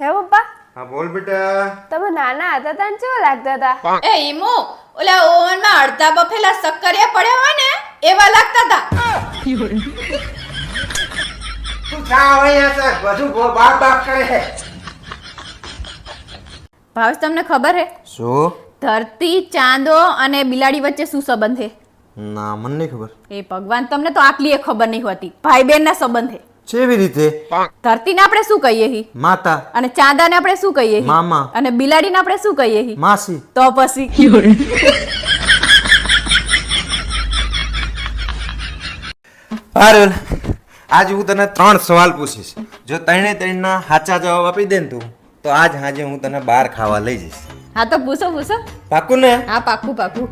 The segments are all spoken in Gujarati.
હે પપ્પા? હા બોલ બેટા. તમે નાના હતા તાન કેવા લાગતા હતા? એ ઈમો ઓલા ઓવનમાં અડધા બફેલા શક્કરિયા પડ્યા હોય ને એવા લાગતા હતા. તું જા અહીંયા સર બધું બાપ બાપ કરે છે. ભાવેશ તમને ખબર હે શું? ધરતી ચાંદો અને બિલાડી વચ્ચે શું સંબંધ છે? ના મને નહીં ખબર. એ ભગવાન તમને તો આટલી એ ખબર નહીં હોતી. ભાઈ બહેન ના સંબંધ છે. કેવી રીતે? ધરતીને આપણે શું કહીએ હી? માતા. અને ચાંદાને આપણે શું કહીએ હી? મામા. અને બિલાડીને આપણે શું કહીએ હી? માસી. તો પછી અરે આજ હું તને 3 સવાલ પૂછીશ. જો ત્રણે ત્રણના સાચા જવાબ આપી દે ને તું તો આજ હાજે હું તને બહાર ખાવા લઈ જઈશ. હા તો પૂછો પૂછો. પાકું ને? હા પાકું પાકું.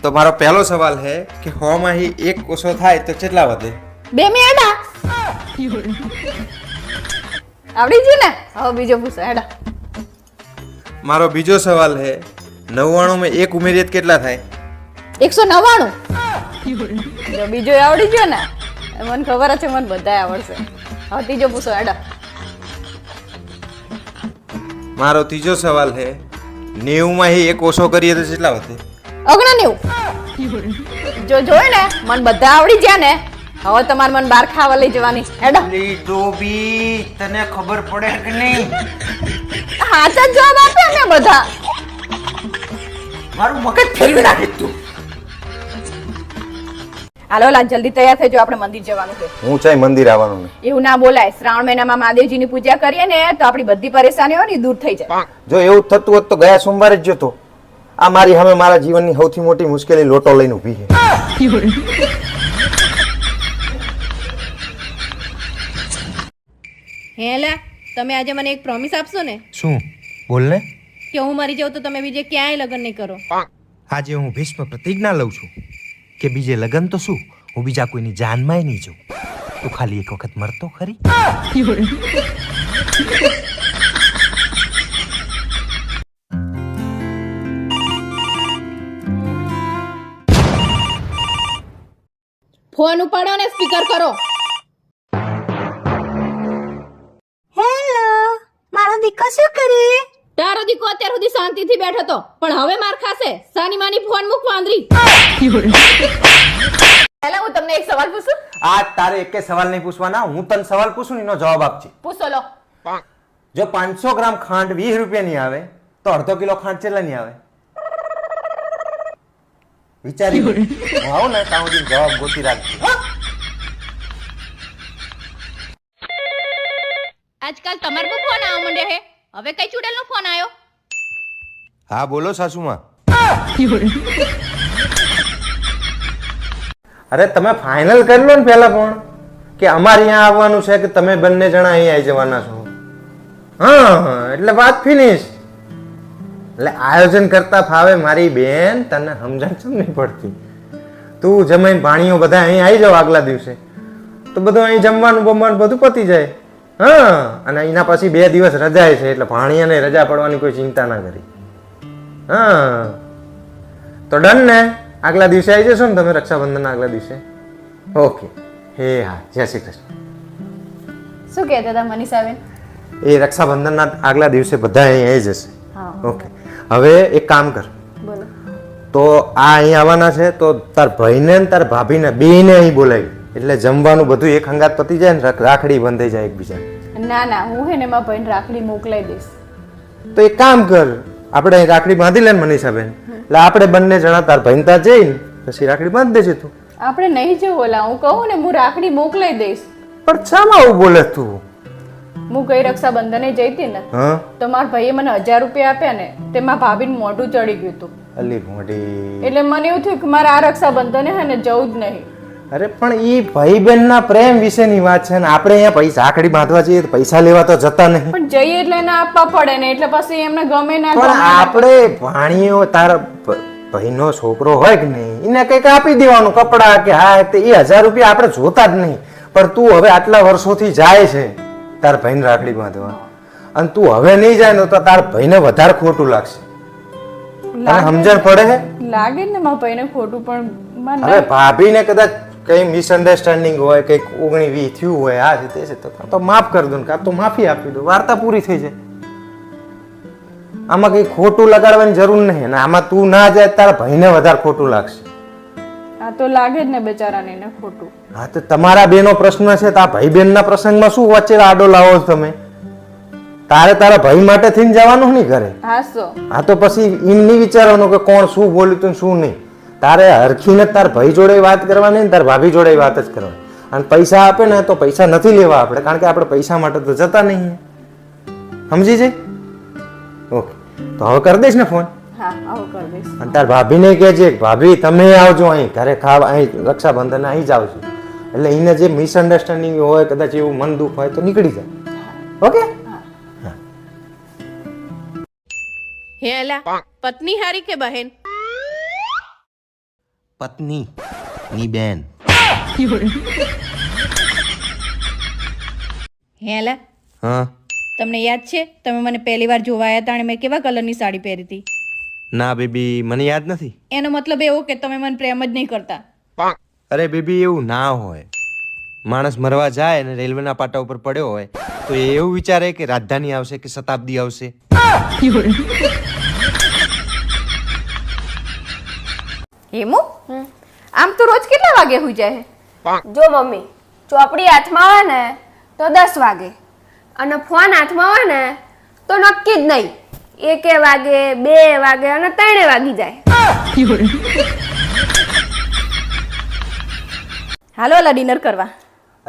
તો મારો પહેલો સવાલ છે કે 100 માંથી 1 કોસો થાય તો કેટલા વધે? 2 મેડા આવડી ગયું ને? હવે બીજો પૂછો હેડા. મારો બીજો સવાલ છે 99 માં 1 ઉમેરીએ તો કેટલા થાય? 199. જો બીજો આવડી ગયો ને? મને ખબર છે મને બધાય આવડશે. હવે ત્રીજો પૂછો હેડા. મારો ત્રીજો સવાલ છે 90 માંથી 1 ઓછો કરીએ તો કેટલા વધે? 99. જો જોય ને મને બધા આવડી ગયા ને હવે તમારે મને બહાર ખાવા લઈ જવાની હેડો. ડોબી તને ખબર પડે કે નહીં? હાચા જવાબ આપ્યા ને બધા. મારું મગજ ફેરવી નાખી તું. હાલો લા જલ્દી તૈયાર થજો આપણે મંદિર જવાનું છે. હું ચાય મંદિર આવવાનું ને. એવું ના બોલાય. શ્રાવણ મહિનામાં મહાદેવજીની પૂજા કરીએ ને તો આપણી બધી પરેશાનીઓ ને દૂર થઈ જાય. જો એવું થતું હોત તો ગયા સોમવારે જ જતો. આ મારી સામે મારા જીવનની સૌથી મોટી મુશ્કેલી લોટો લઈને ઊભી છે. હેલા તમે આજે મને એક પ્રોમિસ આપશો ને શું? બોલ ને. કે હું મરી જાઉં તો તમે બીજે ક્યાંય લગ્ન નહીં કરો. આજે હું ભીષ્મ પ્રતિજ્ઞા લઉં છું કે બીજે લગન તો શું હું બીજા કોઈની જાનમાંય નહીં જાઉં. તું ખાલી એક વખત મરતો ખરી. ફોન ઉપાડો ને સ્પીકર કરો. હેલો મારો દીકરો શું કરે? તારો દીકો અત્યાર સુધી શાંતિથી બેઠો તો પણ હવે માર ખાશે. સાની માની ફોન મૂક વાંદરી. પહેલા હું તમને એક સવાલ પૂછું. આ તારે એકે સવાલ નહીં પૂછવાના. હું તને સવાલ પૂછું એનો જવાબ આપજે. પૂછો લો. જો 500 ગ્રામ ખાંડ 20 રૂપિયાની આવે તો અડધો કિલો ખાંડ કેટલાની આવે? વિચારી હું આવું ને ત્યાં સુધી જવાબ ગોતી રાખજો. આજકાલ તમારો ફોન આવવા માંડ્યા હે. હવે કઈ ચૂડેલનો ફોન આવ્યો? હા બોલો સાસુમાં. અરે તમે ફાઇનલ કરી લો ને પહેલા પણ કે અમારે અહીંયા આવવાનું છે કે તમે બંને જણા અહીં આવી જવાના છો. હા એટલે વાત ફિનિશ. એટલે આયોજન કરતા ફાવે મારી બેન. તને સમજણ કેમ નહીં પડતી? તું જમીન ભાણીઓ બધા અહીં આવી જાવ આગલા દિવસે તો બધું અહીં જમવાનું બમવાનું બધું પતી જાય. હા અને એના પછી 2 દિવસ રજા છે એટલે ભાણિયાને રજા પડવાની કોઈ ચિંતા ના કરી. હા તો ડન ને? આગલા દિવસે આવી જશો ને તમે રક્ષાબંધનના આગલા દિવસે? ઓકે. હે હા જય શ્રી કૃષ્ણ. શું કહેતા હતા મનીષાબેન? એ રક્ષાબંધનના આગલા દિવસે બધા અહીં આવી જશે. ઓકે હવે એક કામ કર. બોલો. તો આ અહીં આવવાના છે તો તાર ભાઈને ને તાર ભાભીને બેયને અહીં બોલાવી એટલે જમવાનું બધું એક હંગાત પતી જાય ને રાખડી બંધાઈ જાય એકબીજા. ના ના હું હે ને મારા ભાઈને રાખડી મોકલાઈ દઈશ. તો એક કામ કર આપણે અહીં રાખડી બાંધી લે ને મનીષાબેન. એટલે આપણે બંને જણા તાર ભાઈને ત્યાં જઈને પછી રાખડી બાંધી દેજે તું. આપણે નહીં જવું ઓલા હું કહું ને હું રાખડી મોકલાઈ દઈશ. પણ શામાં આવું બોલે તું? હું ગઈ રક્ષાબંધને જઈ હતી ને હા તો મારા ભાઈએ મને 1000 રૂપિયા આપ્યા ને તેમાં ભાભીનું મોઢું ચડી ગયું હતું. અલી મોઢી. એટલે મને એવું થયું કે મારે આ રક્ષાબંધને હે ને જવું જ નહીં. અરે પણ ઈ ભાઈ બહેનના પ્રેમ વિશેની વાત છે ને આપણે અહીંયા પૈસા રાખડી બાંધવા જઈએ તો પૈસા લેવા તો જતા નહીં. પણ જઈએ એટલે એને આપવા પડે ને એટલે પછી એમને ગમે ના પણ ગમે. આપણે ભાણીઓ તારા ભાઈનો છોકરો હોય કે નહીં એને કંઈક આપી દેવાનું કપડા કે હા તે એ 1000 રૂપિયા આપણે જોતા જ નહીં. પણ તું હવે આટલા વર્ષોથી જાય છે તાર ભાઈને રાખડી બાંધવા અને તું હવે નહીં જાય ને તો તાર ભાઈને વધારે ખોટું લાગશે. તને સમજણ પડે છે? લાગે ને મારા ભાઈને ખોટું પણ મને હવે ભાભીને કદાચ કઈ મિસઅન્ડરસ્ટેન્ડિંગ હોય કંઈક 19-20 થયું હોય આ છે તે છે તો કાં તો માફ કરી દો ને કાં તો માફી આપી દો, વાર્તા પૂરી થઈ જાય. આમાં કઈ ખોટું લગાડવાની જરૂર નહીં. અને આમાં તું ના જાય તારા ભાઈને વધારે ખોટું લાગશે. આ તો લાગે જ ને બેચારાને એને ખોટું. હા તો તમારા બેનો પ્રશ્ન છે તો આ ભાઈ બેનના પ્રસંગમાં શું વચ્ચે આડો લાવો છો તમે? તારે તારા ભાઈ માટે થઈને જવાનું નહીં ઘરે. હા તો પછી એમ નહીં વિચારવાનું કે કોણ શું બોલ્યું તું શું નહીં. તારે હરખીને તાર ભાઈ જોડે વાત કરવાની ને તાર ભાભી જોડે વાત જ કરવાની. અને પૈસા આપે ને તો પૈસા નથી લેવા આપણે, કારણ કે આપણે પૈસા માટે તો જતા નહીં. સમજી જાય? ઓકે, તો હવે કરી દઈશ ને ફોન? હા, આવો કરી દઈશ. અને તાર ભાભીને કહેજે ભાભી તમે આવજો અહીં ઘરે ખાવા, અહીં રક્ષાબંધન અહીં જ આવજો. એટલે એને જે મિસઅન્ડરસ્ટેન્ડિંગ હોય કદાચ એવું મન દુઃખ હોય તો નીકળી જાય. ઓકે? હે અલા, પત્ની હારી કે બહેન? પત્ની ની બેન. હે અલા, હા તમને યાદ છે તમે મને પહેલી વાર જોવા આવ્યા હતા અને મેં કેવા કલરની સાડી પહેરી હતી? ના બેબી મને યાદ નથી. એનો મતલબ એવો કે તમે મને પ્રેમ જ નહીં કરતા. અરે બેબી એવું ના હોય. માણસ મરવા જાય અને રેલવેના પાટા ઉપર પડ્યો હોય તો એ એવું વિચારે કે રાજધાની આવશે કે શતાબ્દી આવશે. હેમુ, આમ તો રોજ કેટલા વાગે હુઈ જાય? જો મમ્મી, ચોપડી હાથમાં હોય ને તો 10 વાગે અને ફોન હાથમાં હોય ને તો નક્કી જ નહીં 1 વાગે 2 વાગે અને 3 વાગી જાય. હાલો અલા ડિનર કરવા.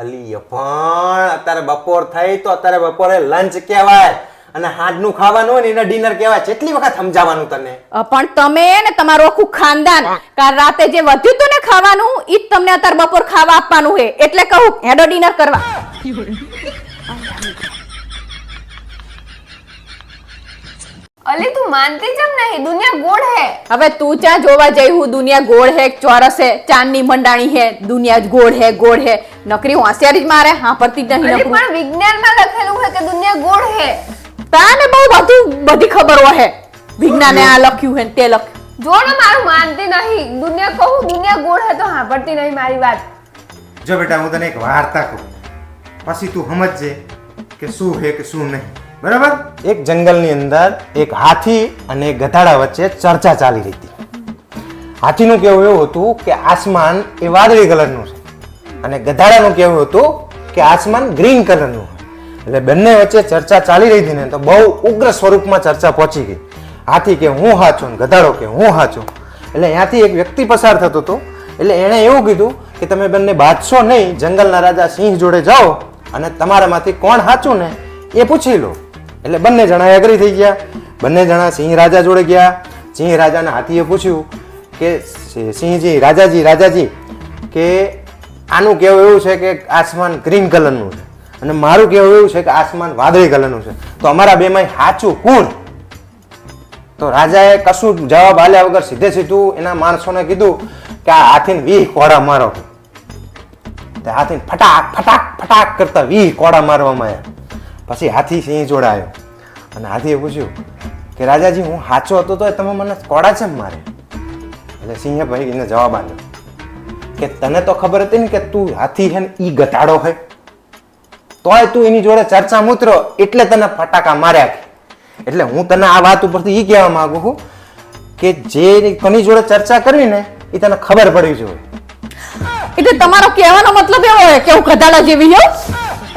અલી પણ અત્યારે બપોર થઈ તો અત્યારે બપોરે લંચ કહેવાય અને હાજનું ખાવાનું હોય ને એને ડિનર કહેવાય. કેટલી વખત સમજાવવાનું તને? પણ તમે ને તમારું આખું ખાનદાન કાલ રાતે જે વધ્યું હતું ને ખાવાનું ઈ જ તમને અત્યારે બપોર ખાવા આપવાનું છે. એટલે કહું હેડો ડિનર કરવા. અલી તું માનતી જમ નહીં, દુનિયા ગોળ હે. હવે તું ચા જોવા જઈ હું દુનિયા ગોળ હે ચોરસ હે ચાંદની મંડાણી હે દુનિયા ગોળ હે નકરી હોશિયારી જ મારે હા પરતી જ નહીં અલી નકરું. પણ વિજ્ઞાનમાં લખેલું છે કે દુનિયા ગોળ હે. તાને બધી ખબર હોય વિજ્ઞાને આ લખ્યું હે ને તે લખ્યું. જો ને મારું માનતી નહીં, દુનિયા કહું દુનિયા ગોળ હે તો સાંભળતી નહીં મારી વાત. જો બેટા હું તને એક વાર્તા કહું પછી તું સમજજે કે શું હે કે શું નહીં. બરાબર? એક જંગલની અંદર એક હાથી અને એક ગધાડા વચ્ચે ચર્ચા ચાલી રહી હતી. હાથીનું કહેવું એવું હતું કે આસમાન એ વાદળી કલરનું છે અને ગધાડાનું કહેવું હતું કે આસમાન ગ્રીન કલરનું છે. એટલે બંને વચ્ચે ચર્ચા ચાલી રહી હતી ને તો બહુ ઉગ્ર સ્વરૂપમાં ચર્ચા પહોંચી ગઈ. હાથી કે હું હાચો ને ગધાડો કે હું હાચો. એટલે ત્યાંથી એક વ્યક્તિ પસાર થતો હતો. એટલે એણે એવું કીધું કે તમે બંને બાદશો નહીં, જંગલના રાજા સિંહ જોડે જાઓ અને તમારામાંથી કોણ હાચું ને એ પૂછી લો. એટલે બંને જણા એગ્રી થઈ ગયા. બંને જણા સિંહ રાજા જોડે ગયા. સિંહ રાજાના હાથીએ પૂછ્યું કે સિંહજી રાજાજી કે આનું કહેવું એવું છે કે આસમાન ગ્રીન કલરનું છે અને મારું કહેવું એવું છે કે આસમાન વાદળી કલરનું છે, તો અમારા બેમાં સાચું કોણ? તો રાજાએ કશું જવાબ આલ્યા વગર સીધે સીધું એના માણસોને કીધું કે આ હાથીને 20 કોડા મારો. તે હાથીને ફટાક ફટાક ફટાક કરતા 20 કોડા મારવામાં આવ્યા. પછી હાથી સિંહ જોડે આવ્યો અને હાથીએ પૂછ્યું કે રાજાજી હું સાચો હતો તો તમે મને કોડા છે મારે? એટલે સિંહે ભાઈ એને જવાબ આપ્યો કે તને તો ખબર હતી ને કે તું હાથી છે ને ઈ ગધાડો છે, તોય તું એની જોડે ચર્ચા મૂતરો એટલે તને ફટાકા માર્યા. એટલે હું તને આ વાત ઉપરથી ઈ કહેવા માંગુ છું કે જે કોની જોડે ચર્ચા કરવી ને એ તને ખબર પડવી જોઈએ. એટલે તમારો કહેવાનો મતલબ એવો હોય કે હું ગધાડા જેવી હોઉં?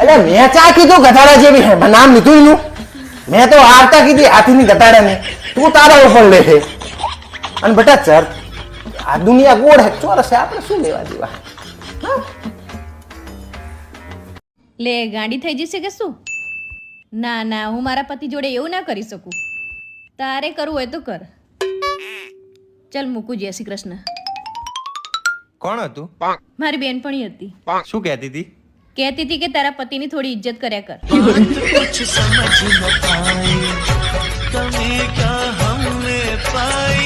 એટલે મેં ચા કીધું ગધાડા જેવી હે, નામ લીધું એનું. મેં તો વાર્તા કીધી હાથીની ગધાડાની, તું તારા ઉપર લે છે. અને બેટા આ દુનિયા ગોળ હે ચોરસ છે, આપણે શું લેવા દેવા? લે ગાંડી થઈ જશે કે શું? ના હું મારા પતિ જોડે એવું ના કરી શકું. તારે કરવું હોય તો કર. ચલ મૂકું. જય શ્રી કૃષ્ણ. કોણ હતું? મારી બેનપણી હતી. શું કહેતી હતી? કહેતી હતી કે તારા પતિની થોડી ઇજ્જત કર્યા કર. कुछ समझ न पाए कमी क्या हमने पाई